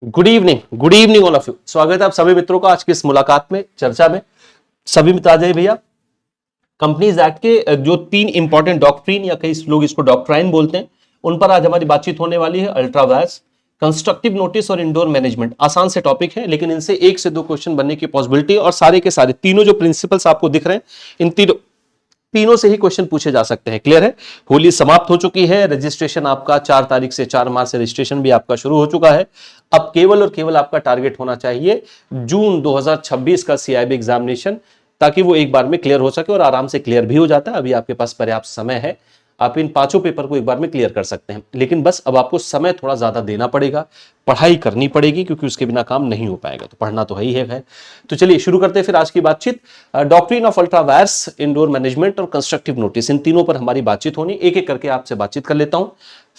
Good evening all of you. स्वागत है आप सभी मित्रों का आज की इस मुलाकात में, चर्चा में। सभी मित्र आ जाइए भैया। कंपनीज एक्ट के जो 3 इंपॉर्टेंट डॉक्ट्रिन या कई लोग इसको डॉक्ट्राइन बोलते हैं, उन पर आज हमारी बातचीत होने वाली है। अल्ट्रा वायर्स, कंस्ट्रक्टिव नोटिस और इंडोर मैनेजमेंट। आसान से टॉपिक है, लेकिन इनसे 1 से 2 क्वेश्चन बनने की पॉसिबिलिटी है और सारे के सारे तीनों जो प्रिंसिपल्स आपको दिख रहे हैं, इन तीनों से ही क्वेश्चन पूछे जा सकते हैं। क्लियर है? होली समाप्त हो चुकी है। रजिस्ट्रेशन आपका 4 तारीख से 4 मार्च से रजिस्ट्रेशन भी आपका शुरू हो चुका है। अब केवल और केवल आपका टारगेट होना चाहिए जून 2026 का सीआईबी एग्जामिनेशन, ताकि वो एक बार में क्लियर हो सके और आराम से क्लियर भी हो जाता है। अभी आपके पास पर्याप्त समय है, आप इन 5 पेपर को एक बार में क्लियर कर सकते हैं। लेकिन बस अब आपको समय थोड़ा ज्यादा देना पड़ेगा, पढ़ाई करनी पड़ेगी, क्योंकि उसके बिना काम नहीं हो पाएगा। तो पढ़ना तो है ही है। तो चलिए शुरू करते हैं फिर आज की बातचीत। Doctrine of ultra vires, indoor management और कंस्ट्रक्टिव नोटिस, इन तीनों पर हमारी बातचीत होनी। एक एक करके आपसे बातचीत कर लेता हूं,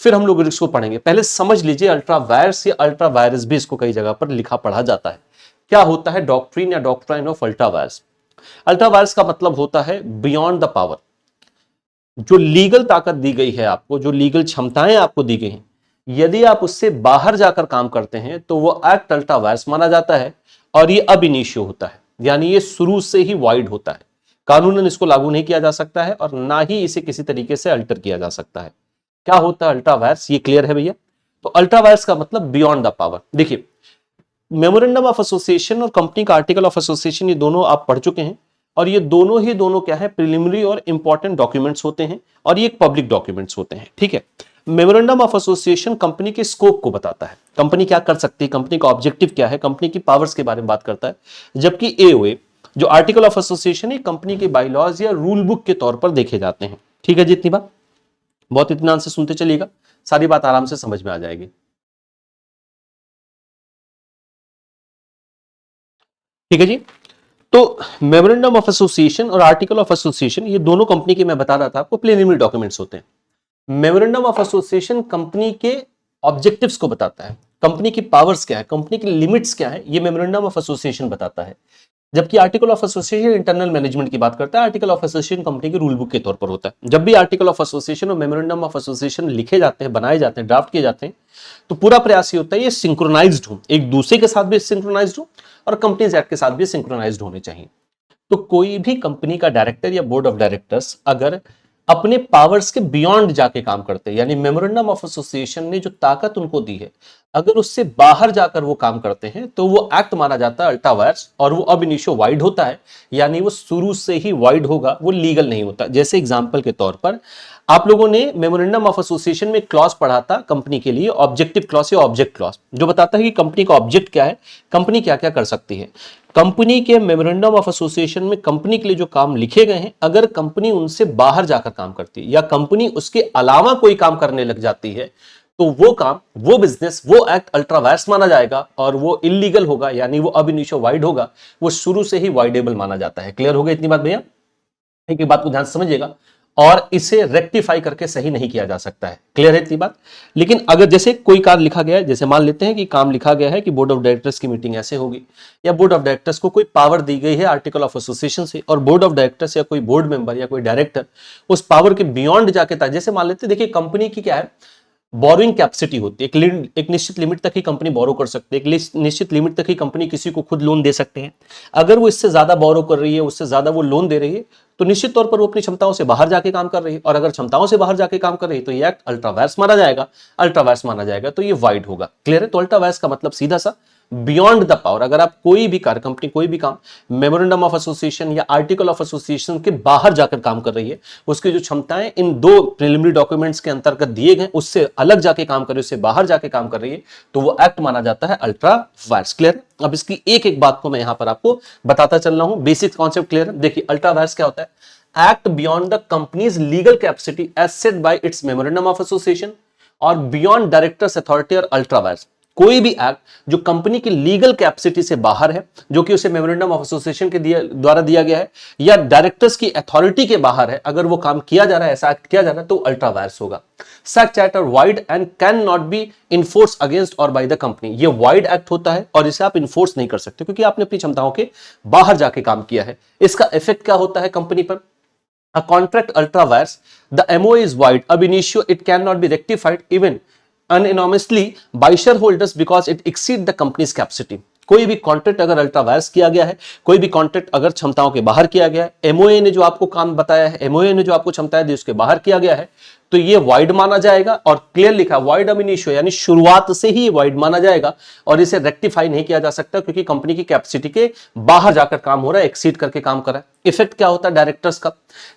फिर हम लोग इसको पढ़ेंगे। पहले समझ लीजिए, अल्ट्रा वायर्स या अल्ट्रा वायरस भी इसको कई जगह पर लिखा पढ़ा जाता है। क्या होता है डॉक्ट्रिन या doctrine of ultra vires? Ultra vires का मतलब होता है बियॉन्ड द पावर। जो लीगल ताकत दी गई है आपको, जो लीगल क्षमताएं आपको दी गई हैं, यदि आप उससे बाहर जाकर काम करते हैं तो वो एक्ट अल्ट्रा वायर्स माना जाता है और ये अब इनिशियो होता है, यानी ये शुरू से ही वाइड होता है। कानूनन इसको लागू नहीं किया जा सकता है और ना ही इसे किसी तरीके से अल्टर किया जा सकता है। क्या होता है अल्ट्रा वायर्स, ये क्लियर है भैया? तो अल्ट्रा वायर्स का मतलब बियॉन्ड द पावर। देखिए, मेमोरेंडम ऑफ एसोसिएशन और कंपनी का आर्टिकल ऑफ एसोसिएशन, ये दोनों आप पढ़ चुके हैं। और ये दोनों क्या है, प्रिलिमिनरी और इंपॉर्टेंट डॉक्यूमेंट्स होते हैं और ये एक पब्लिक डॉक्यूमेंट्स होते हैं। ठीक है। मेमोरेंडम ऑफ एसोसिएशन कंपनी के स्कोप को बताता है, कंपनी क्या कर सकती है, कंपनी का ऑब्जेक्टिव क्या है, कंपनी की पावर्स के बारे में बात करता है। जबकि एओए, जो आर्टिकल ऑफ एसोसिएशन है, कंपनी के बाइलॉज या रूल बुक के तौर पर देखे जाते हैं। ठीक है जी, इतनी बात बहुत इत्मीनान से सुनते चलिएगा, सारी बात आराम से समझ में आ जाएगी। ठीक है जी। तो मेमोरेंडम ऑफ एसोसिएशन और आर्टिकल ऑफ एसोसिएशन, ये दोनों कंपनी के, मैं बता रहा था आपको, प्रिलिमिनरी डॉक्यूमेंट्स होते हैं। मेमोरेंडम ऑफ एसोसिएशन कंपनी के ऑब्जेक्टिव्स को बताता है, कंपनी की पावर्स क्या है, कंपनी की लिमिट्स क्या है, ये मेमोरेंडम ऑफ एसोसिएशन बताता है। जबकि article of association internal management की बात करता है। आर्टिकल ऑफ एसोसिएशन कंपनी के रूल बुक के तौर पर होता है। जब भी आर्टिकल ऑफ एसोसिएशन और मेमोरेंडम ऑफ एसोसिएशन लिखे जाते हैं, बनाए जाते हैं, ड्राफ्ट किए जाते हैं, तो पूरा प्रयास ये होता है ये सिंक्रोनाइज्ड हो, एक दूसरे के साथ भी सिंक्रोनाइज्ड हो और कंपनीज एक्ट के साथ भी सिंक्रोनाइज्ड होने चाहिए। तो कोई भी कंपनी का डायरेक्टर या बोर्ड ऑफ डायरेक्टर्स अगर अपने पावर्स के बियॉन्ड जाके काम करते हैं, यानी मेमोरेंडम ऑफ एसोसिएशन ने जो ताकत उनको दी है, अगर उससे बाहर जाकर वो काम करते हैं, तो वो एक्ट माना जाता है अल्ट्रा वायर्स और वो अब इनिशियो वाइड होता है, यानी वो शुरू से ही वाइड होगा, वो लीगल नहीं होता। जैसे एग्जांपल के तौर पर आप लोगों ने मेमोरेंडम ऑफ एसोसिएशन में क्लॉज पढ़ा था कंपनी के लिए, ऑब्जेक्टिव क्लॉज या ऑब्जेक्ट क्लॉज, जो बताता है कि कंपनी का ऑब्जेक्ट क्या है, कंपनी क्या क्या कर सकती है। कंपनी के मेमोरेंडम ऑफ एसोसिएशन में कंपनी के लिए जो काम लिखे गए हैं, अगर कंपनी उनसे बाहर जाकर काम करती है या कंपनी उसके अलावा कोई काम करने लग जाती है, तो वो काम, वो बिजनेस, वो एक्ट अल्ट्रा वायर्स माना जाएगा और वो इलीगल होगा, यानी वो अब इनिशियो वाइड होगा, वो शुरू से ही वाइडेबल माना जाता है। क्लियर हो गया इतनी बात भैया? एक बात को ध्यान से समझिएगा, और इसे रेक्टिफाई करके सही नहीं किया जा सकता है। क्लियर है इतनी बात? लेकिन अगर जैसे कोई काम लिखा गया है, जैसे मान लेते हैं कि काम लिखा गया है कि बोर्ड ऑफ डायरेक्टर्स की मीटिंग ऐसे होगी, या बोर्ड ऑफ डायरेक्टर्स को कोई पावर दी गई है आर्टिकल ऑफ एसोसिएशन से, और बोर्ड ऑफ डायरेक्टर्स या कोई बोर्ड मेंबर या कोई डायरेक्टर उस पावर के बियॉन्ड जाके था। जैसे मान लेते हैं, देखिए कंपनी की क्या है, बोरिंग कैपेसिटी होती है, एक निश्चित लिमिट तक ही कंपनी बोरो कर सकती है, एक निश्चित लिमिट तक ही कंपनी किसी को खुद लोन दे सकते हैं। अगर वो इससे ज्यादा बोरो कर रही है, उससे ज्यादा वो लोन दे रही है, तो निश्चित तौर पर वो अपनी क्षमताओं से बाहर जाके काम कर रही है, और अगर क्षमताओं से बाहर जाके काम कर रही है तो ये एक्ट अल्ट्रा वायर्स माना जाएगा। अल्ट्रा वायर्स माना जाएगा तो ये वाइड होगा। क्लियर है? तो अल्ट्रा वायर्स का मतलब सीधा सा बियॉन्ड द पावर। अगर आप कोई भी कार्य, कंपनी कोई भी काम मेमोरेंडम ऑफ एसोसिएशन या आर्टिकल ऑफ एसोसिएशन के बाहर जाकर काम कर रही है, उसकी जो क्षमताएं इन 2 प्रिलिमिनरी डॉक्यूमेंट्स के अंतर्गत दिए गए, उससे अलग जाके काम कर रही है, उससे बाहर जाके काम कर रही है, तो वो एक्ट माना जाता है अल्ट्रा वायर्स। क्लियर है? अब इसकी एक एक बात को मैं यहां पर आपको बताता चल रहा हूं, बेसिक कॉन्सेप्ट क्लियर है? देखिए, अल्ट्रा वायर्स क्या होता है, act beyond the company's legal capacity as set by its memorandum of association और बियॉन्ड डायरेक्टर्स अथॉरिटी और अल्ट्रा वायर्स। कोई भी एक्ट जो कंपनी की लीगल कैपेसिटी से बाहर है, जो कि उसे मेमोरेंडम ऑफ एसोसिएशन के द्वारा दिया गया है, या डायरेक्टर्स की अथॉरिटी के बाहर है, अगर वो काम किया जा रहा है, ऐसा एक्ट किया जा रहा है, तो अल्ट्रा वायर्स होगा। Such act are void and can not be enforce against और बाय द कंपनी। ये वाइड एक्ट होता है और इसे आप इन्फोर्स नहीं कर सकते, क्योंकि आपने अपनी क्षमताओं के बाहर जाके काम किया है। इसका इफेक्ट क्या होता है कंपनी पर? A contract ultra wires, the MOA is wide, ab initio it cannot be rectified even unanimously by shareholders because it exceed the company's capacity. कोई भी कॉन्ट्रैक्ट अगर अल्ट्रा वायर्स किया गया है, कोई भी कॉन्ट्रैक्ट अगर क्षमताओं के बाहर किया गया है, एमओए ने जो आपको काम बताया है, एमओए ने जो आपको क्षमताएं दी उसके बाहर किया गया है, तो ये वाइड माना जाएगा। और क्लियर लिखा वाइड अब इनिशियो, यानी शुरुआत से ही वाइड माना जाएगा और इसे रेक्टिफाई नहीं किया जा सकता क्योंकि कंपनी की कैपेसिटी के बाहर जाकर काम हो रहा है, एक्सीड करके काम कर रहा है। इफेक्ट क्या होता है डायरेक्टर्स का?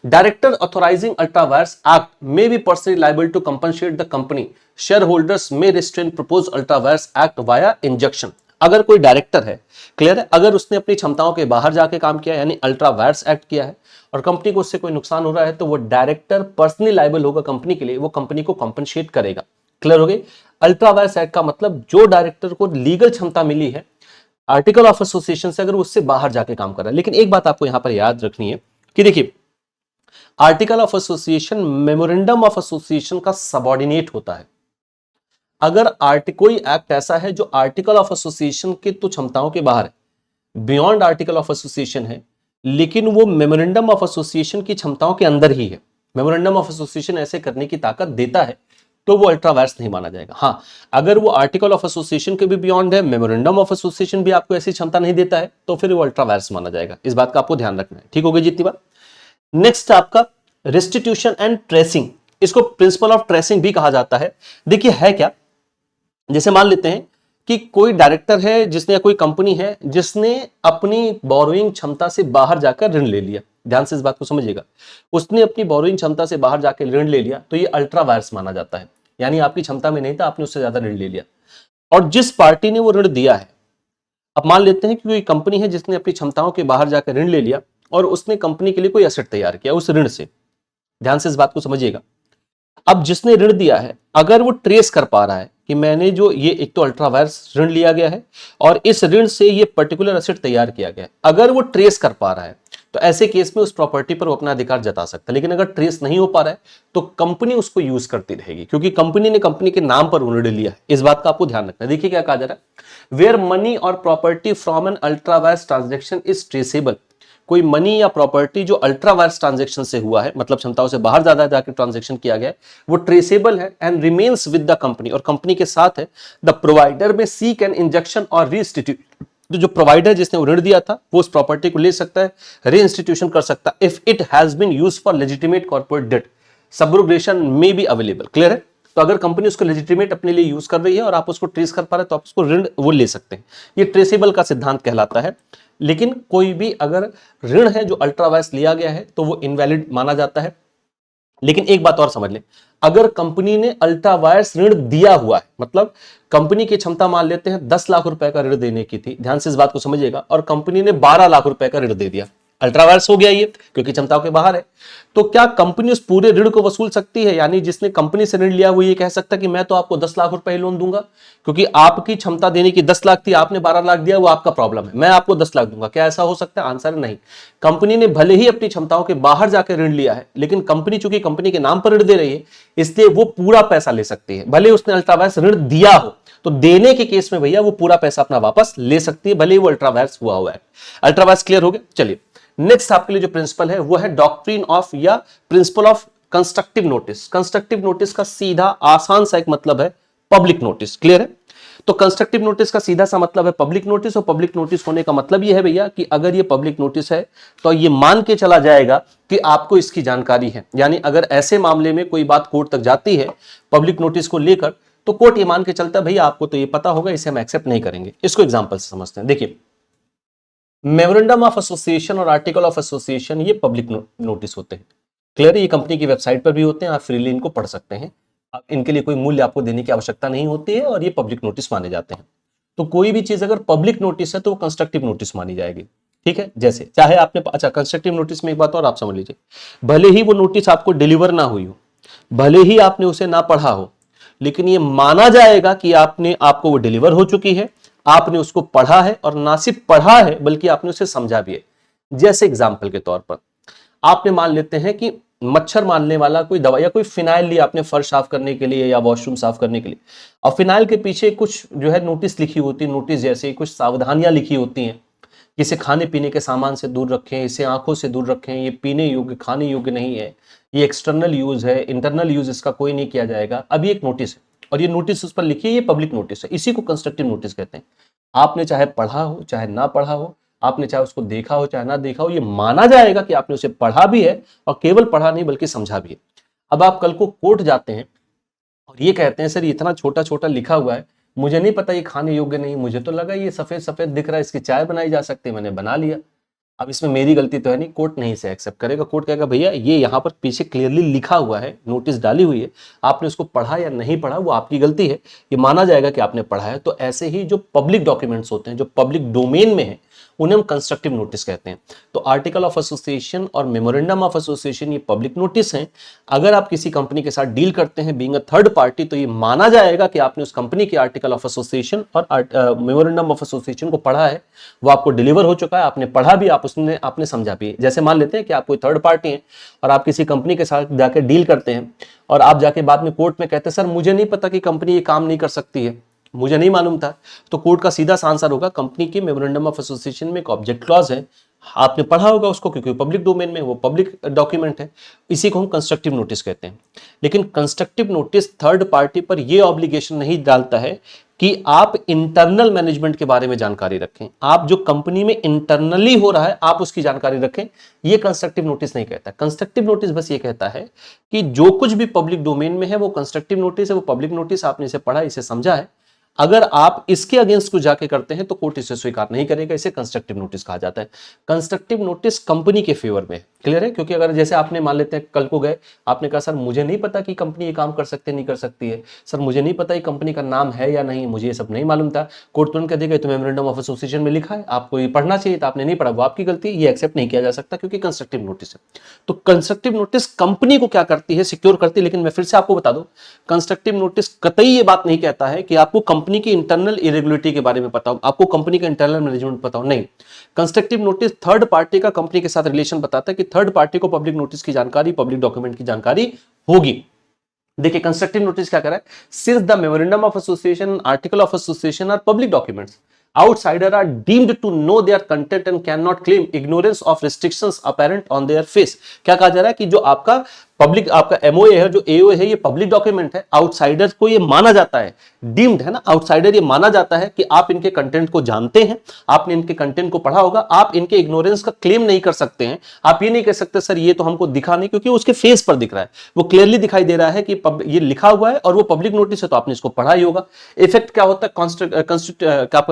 Director authorising ultra vires act may be personally liable to compensate the company, shareholders may restrain propose ultra vires act via injection. अगर कोई डायरेक्टर है, क्लियर है, अगर उसने अपनी क्षमताओं के बाहर जाके काम किया यानी अल्ट्रा वायर्स एक्ट किया है और कंपनी को उससे कोई नुकसान हो रहा है, तो वो डायरेक्टर पर्सनली लायबल होगा कंपनी के लिए, वो कंपनी को कंपनसेट करेगा। क्लियर हो गई? अल्ट्रा वायर्स एक्ट का मतलब जो डायरेक्टर को लीगल क्षमता मिली है आर्टिकल ऑफ एसोसिएशन से, अगर उससे बाहर जाके काम कर रहा है। लेकिन एक बात आपको यहां पर याद रखनी है कि देखिए, article of association memorandum of association का सबऑर्डिनेट होता है। अगर कोई एक्ट ऐसा है जो आर्टिकल ऑफ एसोसिएशन के तो क्षमताओं के बाहर है, बियॉन्ड आर्टिकल ऑफ एसोसिएशन है, लेकिन वो मेमोरेंडम ऑफ एसोसिएशन की क्षमताओं के अंदर ही है, मेमोरेंडम ऑफ एसोसिएशन ऐसे करने की ताकत देता है, तो वो अल्ट्रा वायर्स नहीं माना जाएगा। हाँ, अगर वो आर्टिकल ऑफ एसोसिएशन के भी बियॉन्ड है, मेमोरेंडम ऑफ एसोसिएशन भी आपको ऐसी क्षमता नहीं देता है, तो फिर वो अल्ट्रा वायर्स माना जाएगा। इस बात का आपको ध्यान रखना है। ठीक हो गई जितनी बात? नेक्स्ट आपका रेस्टिट्यूशन एंड ट्रेसिंग, इसको प्रिंसिपल ऑफ ट्रेसिंग भी कहा जाता है। देखिए है क्या, जैसे मान लेते हैं कि कोई डायरेक्टर है जिसने, या कोई कंपनी है जिसने अपनी बोरोइंग क्षमता से बाहर जाकर ऋण ले लिया, ध्यान से इस बात को समझिएगा, उसने अपनी बोरोइंग क्षमता से बाहर जाकर ऋण ले लिया, तो ये अल्ट्रा वायर्स माना जाता है। यानी आपकी क्षमता में नहीं था, आपने उससे ज्यादा ऋण ले लिया, और जिस पार्टी ने वो ऋण दिया है, अब मान लेते हैं कि कोई कंपनी है जिसने अपनी क्षमताओं के बाहर जाकर ऋण ले लिया और उसने कंपनी के लिए कोई एसेट तैयार किया उस ऋण से, ध्यान से इस बात को समझिएगा। अब जिसने ऋण दिया है, अगर वो ट्रेस कर पा रहा है कि मैंने जो ये, एक तो अल्ट्रा वायर्स ऋण लिया गया है और इस ऋण से ये पर्टिकुलर एसेट तैयार किया गया है, अगर वो ट्रेस कर पा रहा है तो ऐसे केस में उस प्रॉपर्टी पर वो अपना अधिकार जता सकता है। लेकिन अगर ट्रेस नहीं हो पा रहा है तो कंपनी उसको यूज करती रहेगी, क्योंकि कंपनी ने कंपनी के नाम पर ऋण लिया है। इस बात का आपको ध्यान रखना है। देखिए क्या कहा जा रहा है, वेयर मनी और property from an ultra vires transaction is traceable, कोई मनी या प्रॉपर्टी जो अल्ट्रा वायर्स ट्रांजैक्शन से हुआ है, मतलब क्षमताओं से बाहर ज्यादा जाकर ट्रांजैक्शन किया गया है, वो ट्रेसेबल है and remains with the company, और कंपनी के साथ है। द प्रोवाइडर में सीक एन इंजेक्शन और रीइंस्टीट्यूट, जो प्रोवाइडर जिसने ऋण दिया था वो उस प्रॉपर्टी को ले सकता है, रीइंस्टीट्यूशन कर सकता है, if it has been used for legitimate corporate debt, subrogation may be available. Clear है? तो अगर कंपनी उसको लेजिटिमेट अपने लिए यूज कर रही है और आप उसको ट्रेस कर पा रहे हैं, तो आप उसको ऋण वो ले सकते हैं। ये ट्रेसेबल का सिद्धांत कहलाता है। लेकिन कोई भी अगर ऋण है जो अल्ट्रा वायर्स लिया गया है तो वो इनवैलिड माना जाता है। लेकिन एक बात और समझ लें, अगर कंपनी ने अल्ट्रा वायर्स ऋण दिया हुआ है, मतलब कंपनी की क्षमता मान लेते हैं 10 लाख रुपए का ऋण देने की थी, ध्यान से इस बात को समझिएगा, और कंपनी ने 12 लाख रुपए का ऋण दे दिया, अल्ट्रा वायर्स हो गया ये, क्योंकि क्षमताओं के बाहर है, तो क्या कंपनी उस पूरे ऋण को वसूल सकती है? यानी जिसने कंपनी से ऋण लिया वो ये कह सकता है कि मैं तो आपको 10 लाख रुपए लोन दूंगा, क्योंकि आपकी क्षमता देने की 10 लाख थी, आपने 12 लाख दिया, वो आपका प्रॉब्लम है, मैं आपको 10 लाख दूंगा। क्या ऐसा हो सकता है? आंसर नहीं। कंपनी ने भले ही अपनी क्षमताओं के बाहर जाकर ऋण लिया है, लेकिन कंपनी चूंकि कंपनी के नाम पर ऋण दे रही है, इसलिए वो पूरा पैसा ले सकती है। भले उसने अल्ट्रा वायर्स ऋण दिया हो, तो देने के केस में भैया वो पूरा पैसा अपना वापस ले सकती है, भले ही वो अल्ट्रा वायर्स हुआ हुआ है। अल्ट्रा वायर्स क्लियर हो गया? चलिए नेक्स्ट आपके लिए जो प्रिंसिपल है वो है डॉक्ट्रिन ऑफ या principle of constructive notice. Constructive notice का सीधा आसान सा एक मतलब है पब्लिक नोटिस। क्लियर है? तो कंस्ट्रक्टिव नोटिस का सीधा सा मतलब है पब्लिक नोटिस, और पब्लिक नोटिस होने का मतलब यह है भैया कि अगर ये पब्लिक नोटिस है तो ये मान के चला जाएगा कि आपको इसकी जानकारी है। यानी अगर ऐसे मामले में कोई बात कोर्ट तक जाती है पब्लिक नोटिस को लेकर, तो कोर्ट ये मान के चलता है भैया आपको तो ये पता होगा, इसे हम एक्सेप्ट नहीं करेंगे। इसको एग्जांपल से समझते हैं। देखिए, मेमोरेंडम ऑफ एसोसिएशन और आर्टिकल ऑफ एसोसिएशन ये पब्लिक नोटिस होते हैं। क्लियर है? ये कंपनी की वेबसाइट पर भी होते हैं, आप फ्रीली इनको पढ़ सकते हैं, इनके लिए कोई मूल्य आपको देने की आवश्यकता नहीं होती है, और ये पब्लिक नोटिस माने जाते हैं। तो कोई भी चीज अगर पब्लिक नोटिस है तो वो कंस्ट्रक्टिव नोटिस मानी जाएगी। ठीक है? जैसे चाहे आपने, अच्छा कंस्ट्रक्टिव नोटिस में एक बात और आप समझ लीजिए, भले ही वो नोटिस आपको डिलीवर ना हुई हो, भले ही आपने उसे ना पढ़ा हो, लेकिन ये माना जाएगा कि आपको वो डिलीवर हो चुकी है, आपने उसको पढ़ा है, और ना सिर्फ पढ़ा है बल्कि आपने उसे समझा भी है। जैसे एग्जाम्पल के तौर पर आपने मान लेते हैं कि मच्छर मारने वाला कोई दवा या कोई फिनाइल लिया आपने फर्श साफ करने के लिए या वॉशरूम साफ करने के लिए, और फिनाइल के पीछे कुछ जो है नोटिस लिखी होती है, नोटिस जैसे कुछ सावधानियां लिखी होती हैं, इसे खाने पीने के सामान से दूर रखें, इसे आंखों से दूर रखें, ये पीने योग्य खाने योग्य नहीं है, ये एक्सटर्नल यूज है, इंटरनल यूज इसका कोई नहीं किया जाएगा। अभी एक नोटिस है, और ये नोटिस उस पर लिखिए, ये पब्लिक नोटिस है, इसी को कंस्ट्रक्टिव नोटिस कहते हैं। आपने चाहे पढ़ा हो चाहे ना पढ़ा हो, आपने चाहे उसको देखा हो चाहे ना देखा हो, ये माना जाएगा कि आपने उसे पढ़ा भी है और केवल पढ़ा नहीं बल्कि समझा भी है। अब आप कल को कोर्ट जाते हैं और ये कहते हैं सर ये इतना छोटा छोटा लिखा हुआ है, मुझे नहीं पता ये खाने योग्य नहीं, मुझे तो लगा ये सफेद सफेद दिख रहा है, इसकी चाय बनाई जा सकती है, मैंने बना लिया। अब इसमें मेरी गलती तो है नहीं, कोर्ट नहीं से एक्सेप्ट करेगा। कोर्ट कहेगा भैया ये यहाँ पर पीछे क्लियरली लिखा हुआ है, नोटिस डाली हुई है, आपने उसको पढ़ा या नहीं पढ़ा वो आपकी गलती है, ये माना जाएगा कि आपने पढ़ा है। तो ऐसे ही जो पब्लिक डॉक्यूमेंट्स होते हैं, जो पब्लिक डोमेन में है, उन्हें हम कंस्ट्रक्टिव नोटिस कहते हैं। तो आर्टिकल ऑफ एसोसिएशन और मेमोरेंडम ऑफ एसोसिएशन ये पब्लिक नोटिस हैं। अगर आप किसी कंपनी के साथ डील करते हैं बीइंग अ थर्ड पार्टी, तो ये माना जाएगा कि आपने उस कंपनी के आर्टिकल ऑफ एसोसिएशन और मेमोरेंडम ऑफ एसोसिएशन को पढ़ा है, वो आपको डिलीवर हो चुका है, आपने पढ़ा भी, आपने समझा भी। जैसे मान लेते हैं कि आप कोई थर्ड पार्टी हैं और आप किसी कंपनी के साथ जाके डील करते हैं और आप जाके बाद में कोर्ट में कहते हैं सर मुझे नहीं पता कि कंपनी ये काम नहीं कर सकती है, मुझे नहीं मालूम था। तो कोर्ट का सीधा आंसर होगा कंपनी के मेमोरेंडम ऑफ एसोसिएशन में एक ऑब्जेक्ट क्लॉज है, आपने पढ़ा होगा उसको क्योंकि पब्लिक डोमेन में वो पब्लिक डॉक्यूमेंट है, इसी को हम कंस्ट्रक्टिव नोटिस कहते हैं। लेकिन कंस्ट्रक्टिव नोटिस थर्ड पार्टी पर यह ऑब्लिगेशन नहीं डालता है कि आप इंटरनल मैनेजमेंट के बारे में जानकारी रखें, आप जो कंपनी में इंटरनली हो रहा है आप उसकी जानकारी रखें, ये कंस्ट्रक्टिव नोटिस नहीं कहता। कंस्ट्रक्टिव नोटिस बस ये कहता है कि जो कुछ भी पब्लिक डोमेन में है वो कंस्ट्रक्टिव नोटिस है, वो पब्लिक नोटिस, आपने इसे पढ़ा, इसे समझा है। अगर आप इसके अगेंस्ट कुछ जाके करते हैं तो कोर्ट इसे स्वीकार नहीं करेगा, इसे कंस्ट्रक्टिव नोटिस कहा जाता है। कंस्ट्रक्टिव नोटिस कंपनी के फेवर में, क्लियर है? क्योंकि अगर जैसे आपने मान लेते हैं कल को गए, आपने कहा सर मुझे नहीं पता कि कंपनी ये काम कर सकते नहीं कर सकती है, सर मुझे नहीं पता ये कंपनी का नाम है या नहीं, मुझे ये सब नहीं मालूम था। कोर्ट तुरंत कह देगा तो मेमोरेंडम ऑफ एसोसिएशन में लिखा है, आपको ये पढ़ना चाहिए था, आपने नहीं पढ़ा, वो आपकी गलती, ये एक्सेप्ट नहीं किया जा सकता क्योंकि कंस्ट्रक्टिव नोटिस है। तो कंस्ट्रक्टिव नोटिस कंपनी को क्या करती है, सिक्योर करती है। लेकिन मैं फिर से आपको बता दूं, कंस्ट्रक्टिव नोटिस कतई ये बात नहीं कहता है कि आपको कंपनी की इंटरनल इरेगुलरिटी के बारे में पता हो, आपको कंपनी का इंटरनल मैनेजमेंट पता हो, नहीं। कंस्ट्रक्टिव नोटिस थर्ड पार्टी का कंपनी के साथ रिलेशन बताता है कि थर्ड पार्टी को पब्लिक नोटिस की जानकारी, पब्लिक डॉक्यूमेंट की जानकारी होगी। देखिए कंस्ट्रक्टिव नोटिस क्या कर रहा है, since the memorandum of association, article of association are public documents, outsider are deemed to know their content and cannot claim ignorance of restrictions apparent on their face। क्या कहा जा रहा है कि जो आपका पब्लिक, आपका एमओए है, जो एओए है, ये पब्लिक डॉक्यूमेंट है, आउटसाइडर को ये माना जाता है, डीम्ड है ना, आउटसाइडर ये माना जाता है कि आप इनके कंटेंट को जानते हैं, आपने इनके कंटेंट को पढ़ा होगा, आप इनके इग्नोरेंस का क्लेम नहीं कर सकते हैं। आप ये नहीं कह सकते सर ये तो हमको दिखा नहीं, क्योंकि उसके फेस पर दिख रहा है, वो क्लियरली दिखाई दे रहा है कि ये लिखा हुआ है और वो पब्लिक नोटिस है तो आपने इसको पढ़ा ही होगा। इफेक्ट क्या होता है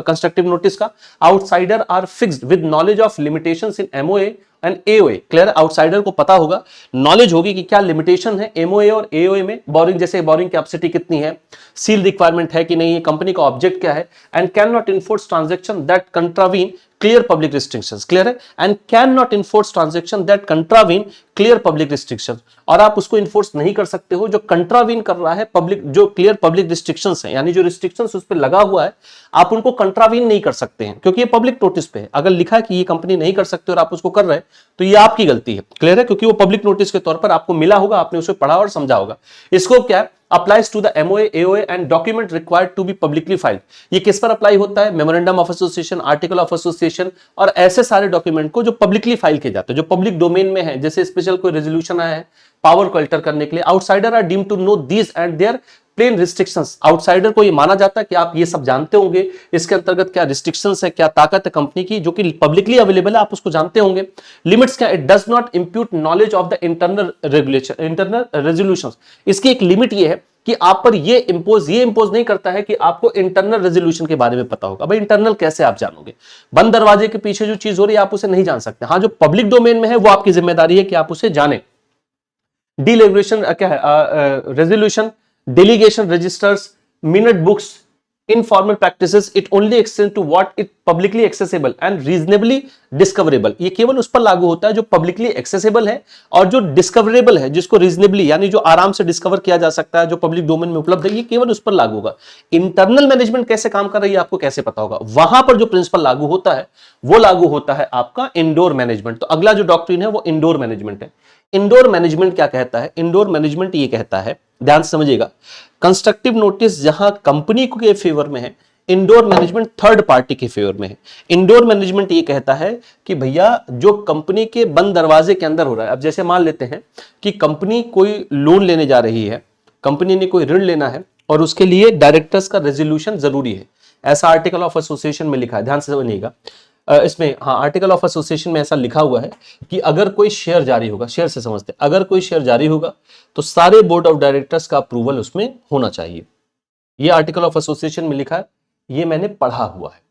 कंस्ट्रक्टिव नोटिस का, outsider are fixed with knowledge of limitations in MOA and AOA. Clear, outsider को पता होगा, नॉलेज होगी कि क्या लिमिटेशन है एमओए और एओए में, बोरिंग जैसे बोरिंग कैपेसिटी कितनी है, सील रिक्वायरमेंट है कि नहीं है, कंपनी का ऑब्जेक्ट क्या है, and can not enforce transaction that contravene clear public restrictions. Clear है, and can not enforce transaction that contravene clear public restrictions. और आप उसको इन्फोर्स नहीं कर सकते हो जो कंट्रावीन कर रहा है पब्लिक, जो क्लियर पब्लिक रिस्ट्रिक्शंस है, यानी जो रिस्ट्रिक्शंस उस पर लगा हुआ है आप उनको कंट्रावीन नहीं कर सकते हैं, क्योंकि ये पब्लिक नोटिस पे है। अगर लिखा है कि ये कंपनी नहीं कर सकते और आप उसको कर रहे हैं तो ये आपकी गलती है। क्लियर है, क्योंकि वो पब्लिक नोटिस के तौर पर आपको मिला होगा, आपने उसे पढ़ा और समझा होगा। इसको क्या है, applies to the MOA, AOA and document required to be publicly filed. ये किस पर अप्लाई होता है, memorandum of association, article of association और ऐसे सारे डॉक्यूमेंट को जो पब्लिकली फाइल किए जाते हैं, जो पब्लिक डोमेन में है। जैसे स्पेशल कोई रेजोल्यूशन आया है पावर को अल्टर करने के लिए, outsider are deemed to know these and their plain restrictions. Outsider को ये माना जाता है कि आप ये सब जानते होंगे, इसके अंतर्गत क्या रिस्ट्रिक्शंस है, क्या ताकत है कंपनी की, जो कि पब्लिकली अवेलेबल है, आप उसको जानते होंगे। लिमिट्स क्या, it does not input knowledge of the internal regulation, internal resolutions. इसकी एक लिमिट ये है कि आप पर ये इंपोज नहीं करता है कि आपको इंटरनल रेजोल्यूशन के बारे में पता होगा। भाई इंटरनल कैसे आप जानोगे, बंद दरवाजे के पीछे जो चीज हो रही है आप उसे नहीं जान सकते। हाँ, जो पब्लिक डोमेन में है वो आपकी जिम्मेदारी है कि आप उसे जाने। डीरेगुलेशन क्या है, resolution, delegation registers, minute books, informal practices, it only extend to what it publicly accessible and reasonably discoverable. ये केवल उस पर लागू होता है जो पब्लिकली एक्सेसिबल है और जो डिस्कवरेबल है, जिसको रीजनेबली यानी जो आराम से डिस्कवर किया जा सकता है, जो पब्लिक डोमेन में उपलब्ध है, ये केवल उस पर लागू होगा। इंटरनल मैनेजमेंट कैसे काम कर रही है आपको कैसे पता होगा, वहां पर जो प्रिंसिपल लागू होता है वो लागू होता है आपका इंडोर मैनेजमेंट। तो अगला जो डॉक्ट्रिन है वो इंडोर मैनेजमेंट है। इंडोर मैनेजमेंट क्या कहता है, इंडोर मैनेजमेंट ये कहता है, ध्यान से समझिएगा, कंस्ट्रक्टिव नोटिस जहां कंपनी के फेवर में है, इंडोर मैनेजमेंट थर्ड पार्टी के फेवर में है। इंडोर मैनेजमेंट ये कहता है कि भैया जो कंपनी के बंद दरवाजे के अंदर हो रहा है, अब जैसे मान लेते हैं कि कंपनी कोई लोन लेने जा रही है, कंपनी ने कोई ऋण लेना है और उसके लिए डायरेक्टर्स का रेजोल्यूशन जरूरी है, ऐसा आर्टिकल ऑफ एसोसिएशन में लिखा है, ध्यान से समझिएगा। इसमें हाँ आर्टिकल ऑफ एसोसिएशन में ऐसा लिखा हुआ है कि अगर कोई शेयर जारी होगा, शेयर से समझते हैं, अगर कोई शेयर जारी होगा तो सारे बोर्ड ऑफ डायरेक्टर्स का अप्रूवल उसमें होना चाहिए। ये आर्टिकल ऑफ एसोसिएशन में लिखा है, ये मैंने पढ़ा हुआ है,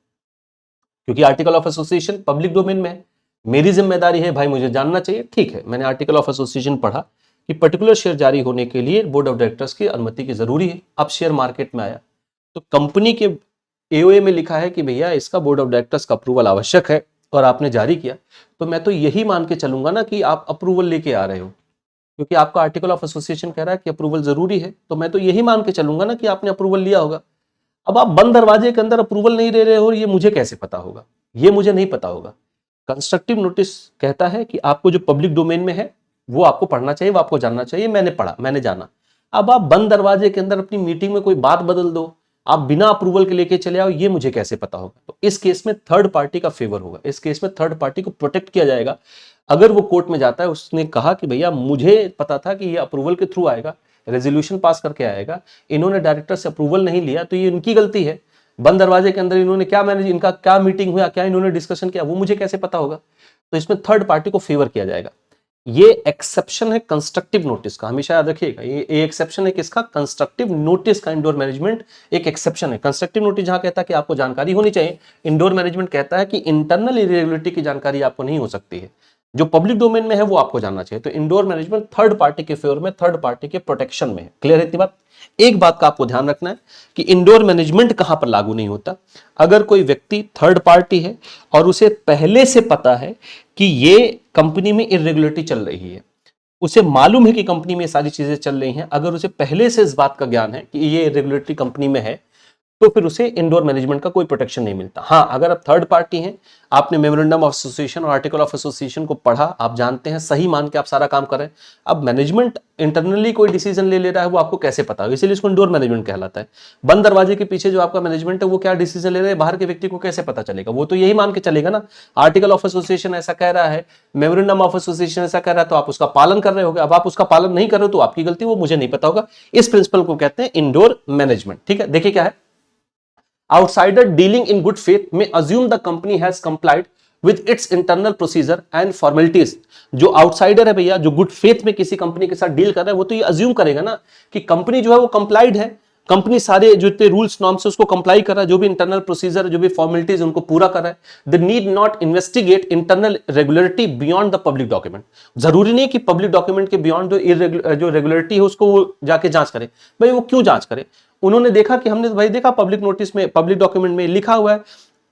क्योंकि article of association public domain में है, मेरी जिम्मेदारी है भाई मुझे जानना चाहिए, ठीक है। मैंने आर्टिकल ऑफ एसोसिएशन पढ़ा कि पर्टिकुलर शेयर जारी होने के लिए बोर्ड ऑफ डायरेक्टर्स की अनुमति की जरूरी है। अब शेयर मार्केट में आया तो कंपनी के एओए में लिखा है कि भैया इसका बोर्ड ऑफ डायरेक्टर्स का अप्रूवल आवश्यक है और आपने जारी किया, तो मैं तो यही मान के चलूंगा ना कि आप अप्रूवल लेके आ रहे हो, क्योंकि आपका आर्टिकल ऑफ एसोसिएशन कह रहा है कि अप्रूवल जरूरी है, तो मैं तो यही मान के चलूंगा ना कि आपने अप्रूवल लिया होगा। अब आप बंद दरवाजे के अंदर अप्रूवल नहीं ले रहे हो, ये मुझे कैसे पता होगा? ये मुझे नहीं पता होगा। कंस्ट्रक्टिव नोटिस कहता है कि आपको जो पब्लिक डोमेन में है वो आपको पढ़ना चाहिए, वो आपको जानना चाहिए। मैंने पढ़ा, मैंने जाना। अब आप बंद दरवाजे के अंदर अपनी मीटिंग में कोई बात बदल दो, आप बिना अप्रूवल के लेके चले आओ, ये मुझे कैसे पता होगा? तो इस केस में थर्ड पार्टी का फेवर होगा, इस केस में थर्ड पार्टी को प्रोटेक्ट किया जाएगा। अगर वो कोर्ट में जाता है, उसने कहा कि भैया मुझे पता था कि ये अप्रूवल के थ्रू आएगा, रेजोल्यूशन पास करके आएगा, इन्होंने डायरेक्टर से अप्रूवल नहीं लिया तो ये इनकी गलती है। बंद दरवाजे के अंदर इन्होंने क्या मैनेज, इनका क्या मीटिंग हुआ, क्या इन्होंने डिस्कशन किया, वो मुझे कैसे पता होगा? तो इसमें थर्ड पार्टी को फेवर किया जाएगा। ये एक्सेप्शन है कंस्ट्रक्टिव नोटिस का, हमेशा याद रखिएगा। ये एक्सेप्शन है किसका? कंस्ट्रक्टिव नोटिस का। इंडोर मैनेजमेंट एक एक्सेप्शन है। कंस्ट्रक्टिव नोटिस जहां कहता है कि आपको जानकारी होनी चाहिए, इंडोर मैनेजमेंट कहता है कि इंटरनल इरेगुलरिटी की जानकारी आपको नहीं हो सकती है, जो पब्लिक डोमेन में है वो आपको जानना चाहिए। तो इंडोर मैनेजमेंट थर्ड पार्टी के फेवर में, थर्ड पार्टी के प्रोटेक्शन में है। क्लियर है इतनी बात? एक बात का आपको ध्यान रखना है कि इंडोर मैनेजमेंट कहां पर लागू नहीं होता? अगर कोई व्यक्ति थर्ड पार्टी है और उसे पहले से पता है कि ये कंपनी में इरेगुलरिटी चल रही है, उसे मालूम है कि कंपनी में सारी चीजें चल रही हैं, अगर उसे पहले से इस बात का ज्ञान है कि ये इरेगुलरिटी कंपनी में है, तो फिर उसे इंडोर मैनेजमेंट का कोई प्रोटेक्शन नहीं मिलता। हाँ, अगर आप थर्ड पार्टी हैं, आपने मेमोरेंडम ऑफ एसोसिएशन और आर्टिकल ऑफ एसोसिएशन को पढ़ा, आप जानते हैं, सही मान के आप सारा काम करें, अब मैनेजमेंट इंटरनली कोई डिसीजन ले रहा है वो आपको कैसे पता होगा? इसीलिए इसको इंडोर मैनेजमेंट कहलाता है। बंद दरवाजे के पीछे जो आपका मैनेजमेंट है वो क्या डिसीजन ले रहे हैं, बाहर के व्यक्ति को कैसे पता चलेगा? वो तो यही मान के चलेगा ना, आर्टिकल ऑफ एसोसिएशन ऐसा कह रहा है, मेमोरेंडम ऑफ एसोसिएशन ऐसा कह रहा है, तो आप उसका पालन कर रहे होगे। अब आप उसका पालन नहीं कर रहे हो तो आपकी गलती, वो मुझे नहीं पता होगा। इस प्रिंसिपल को कहते हैं इंडोर मैनेजमेंट। ठीक है, देखिए क्या है, outsider dealing in good faith may assume the company has complied with its internal procedure and formalities। जो आउटसाइडर है भैया, जो गुड फेथ में किसी कंपनी के साथ डील कर रहा है, वो तो ये अज्यूम करेगा ना कि कंपनी जो है वो कंप्लाइड है, कंपनी सारे जो इतने रूल्स नॉर्म्स है उसको कंप्लाई कर रहा है, जो भी इंटरनल प्रोसीजर, जो भी फॉर्मेलिटीज उनको पूरा कर रहा है। The need not investigate internal regularity beyond the public document. जरूरी नहीं कि पब्लिक डॉक्यूमेंट के बियॉन्ड जो रेगुलरिटी है उसको वो जाके जांच करे। भाई वो क्यों जांच करे? उन्होंने देखा कि हमने भाई देखा पब्लिक नोटिस में, पब्लिक डॉक्यूमेंट में लिखा हुआ है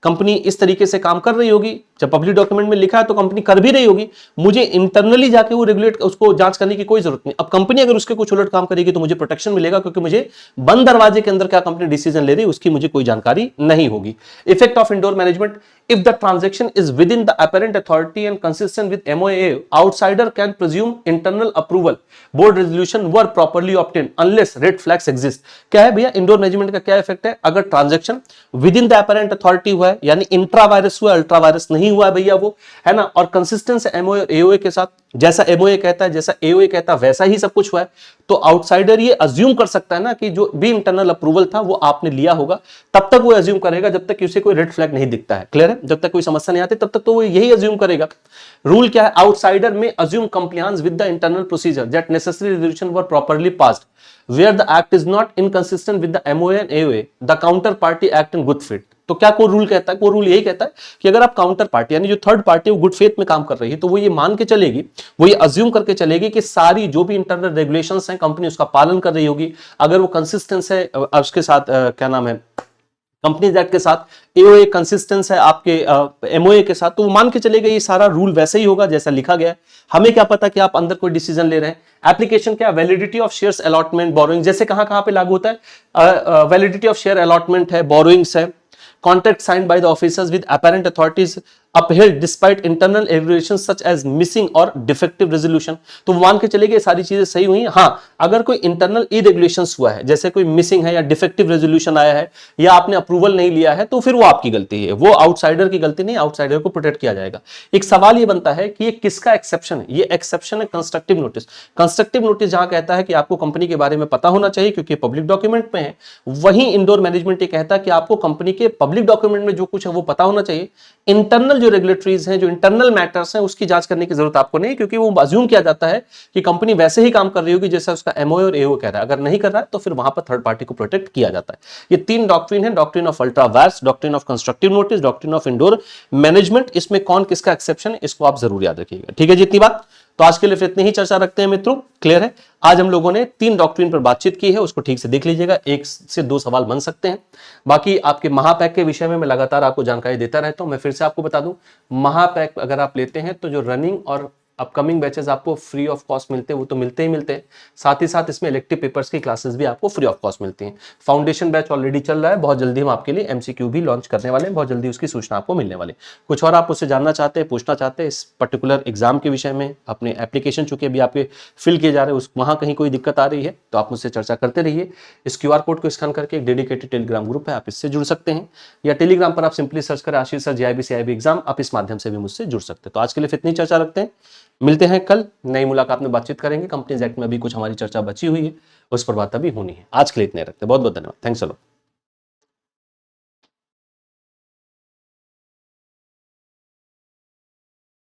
कंपनी इस तरीके से काम कर रही होगी, जब पब्लिक डॉक्यूमेंट में लिखा है तो कंपनी कर भी रही होगी, मुझे इंटरनली जाके वो रेगुलेट उसको जांच करने की कोई जरूरत नहीं। अब कंपनी अगर उसके कुछ उलट काम करेगी तो मुझे प्रोटेक्शन मिलेगा, क्योंकि मुझे बंद दरवाजे के अंदर क्या कंपनी डिसीजन ले रही है उसकी मुझे कोई जानकारी नहीं होगी। Effect of indoor management, if the transaction is within the apparent authority and consistent with MOA, outsider can presume internal approval, board resolution were properly obtained unless red flags exist। क्या है भैया इंडोर मैनेजमेंट का क्या effect है? अगर transaction with in the apparent authority हुआ है, यानी इंट्रा वायरस हुआ, अल्ट्रा वायरस नहीं हुआ है भैया वो, है ना, और कंसिस्टेंस एमओए एओए के साथ, जैसा एमओए कहता है, जैसा एओए कहता है वैसा ही सब कुछ हुआ है, तो आउटसाइडर ये अज्यूम कर सकता है ना कि जो भी इंटरनल अप्रूवल था वो आपने लिया होगा। तब तक वो अज्यूम करेगा जब तक कि उसे कोई रेड फ्लैग नहीं दिखता है। क्लियर है? जब तक कोई समस्या नहीं आती तब तक तो वो यही अज्यूम करेगा। रूल क्या है? आउटसाइडर में assume compliance with the internal procedure that necessary resolution were properly passed where the act is not inconsistent with the MOA and AOA, the counter party act in good faith। तो क्या कोई rule कहता है? कोई rule यही कहता है कि अगर आप काउंटर पार्टी यानी जो थर्ड पार्टी वो गुड फेथ में काम कर रही है, तो वो ये मान के चलेगी, वो ये अज्यूम करके चलेगी कि सारी जो भी इंटरनल रेगुलेशंस हैं कंपनी उसका पालन कर रही होगी। अगर वो कंसिस्टेंस है उसके साथ क्या नाम है, कंपनीज एक्ट के साथ, एओए कंसिस्टेंस है आपके एमओए के साथ, तो वो मान के चलेगा ये सारा रूल वैसे ही होगा जैसा लिखा गया है। हमें क्या पता कि आप अंदर कोई डिसीजन ले रहे हैं। एप्लीकेशन क्या? Validity of shares allotment, borrowing, जैसे कहां पे लागू होता है? वैलिडिटी ऑफ शेयर अलॉटमेंट है, बोरोइंग्स है, contract signed by the officers with apparent authorities upheld despite internal regulations such as missing और डिफेक्टिव रेजोल्यूशन। तो मान के चले गए सारी चीजें सही हुई। हाँ, अगर कोई इंटरनल इरेगुलेशंस हुआ है, जैसे कोई मिसिंग है या डिफेक्टिव रेजोल्यूशन आया है या आपने अप्रूवल नहीं लिया है, तो फिर वो आपकी गलती है, वो आउटसाइडर की गलती नहीं, आउटसाइडर को प्रोटेक्ट किया जाएगा। एक सवाल ये बनता है कि ये किसका एक्सेप्शन है? ये एक्सेप्शन है कंस्ट्रक्टिव नोटिस। कंस्ट्रक्टिव नोटिस जहां कहता है कि आपको कंपनी के बारे में पता होना चाहिए क्योंकि पब्लिक डॉक्यूमेंट में है, वहीं इंडोर मैनेजमेंट ये कहता है कि आपको कंपनी के पब्लिक डॉक्यूमेंट में जो कुछ है वो पता होना चाहिए। इंटरनल जो रेगुलेटरीज हैं, जो इंटरनल मैटर्स हैं, उसकी जांच करने की जरूरत आपको नहीं, क्योंकि वो अज्यूम किया जाता है कि कंपनी वैसे ही काम कर रही होगी जैसा उसका एमओए और एओ कह रहा है। अगर नहीं कर रहा है तो फिर वहां पर थर्ड पार्टी को प्रोटेक्ट किया जाता है। ये तीन डॉक्ट्रिन है, doctrine of ultra vires, doctrine of constructive notice, doctrine of indoor management. इसमें कौन किसका एक्सेप्शन है इसको आप जरूर याद रखिएगा। ठीक है जी, इतनी बात। तो आज के लिए फिर इतनी ही चर्चा रखते हैं मित्रों, क्लियर है। आज हम लोगों ने तीन डॉक्ट्रिन पर बातचीत की है, उसको ठीक से देख लीजिएगा, एक से दो सवाल बन सकते हैं। बाकी आपके महापैक के विषय में मैं लगातार आपको जानकारी देता रहता हूं। मैं फिर से आपको बता दूं, महापैक अगर आप लेते हैं तो जो रनिंग और अपकमिंग बैचेस आपको फ्री ऑफ कॉस्ट मिलते हैं वो तो मिलते ही मिलते हैं, साथ ही साथ इसमें इलेक्टिव पेपर्स की क्लासेस भी आपको फ्री ऑफ कॉस्ट मिलती हैं। फाउंडेशन बैच ऑलरेडी चल रहा है, बहुत जल्दी हम आपके लिए एमसीक्यू भी लॉन्च करने वाले हैं, बहुत जल्दी उसकी सूचना आपको मिलने वाली। कुछ और आप उससे जानना चाहते हैं, पूछना चाहते हैं इस पर्टिकुलर एग्जाम के विषय में, अपने एप्लीकेशन चूंकि अभी आपके फिल किए जा रहे हैं उस वहां कहीं कोई दिक्कत आ रही है तो आप मुझसे चर्चा करते रहिए। इस क्यूआर कोड को स्कैन करके एक डेडिकेटेड टेलीग्राम ग्रुप है, आप इससे जुड़ सकते हैं, या टेलीग्राम पर आप सिंपली सर्च करें आशीष सर जीआईबी सीआईबी एग्जाम, आप इस माध्यम से भी मुझसे जुड़ सकते हैं। तो आज के लिए इतनी चर्चा रखते हैं, मिलते हैं कल नई मुलाकात में, बातचीत करेंगे। कंपनीज एक्ट में अभी कुछ हमारी चर्चा बची हुई है, उस पर बात अभी होनी है। आज के लिए इतने रखते हैं, बहुत बहुत धन्यवाद, थैंक्स अ लॉट।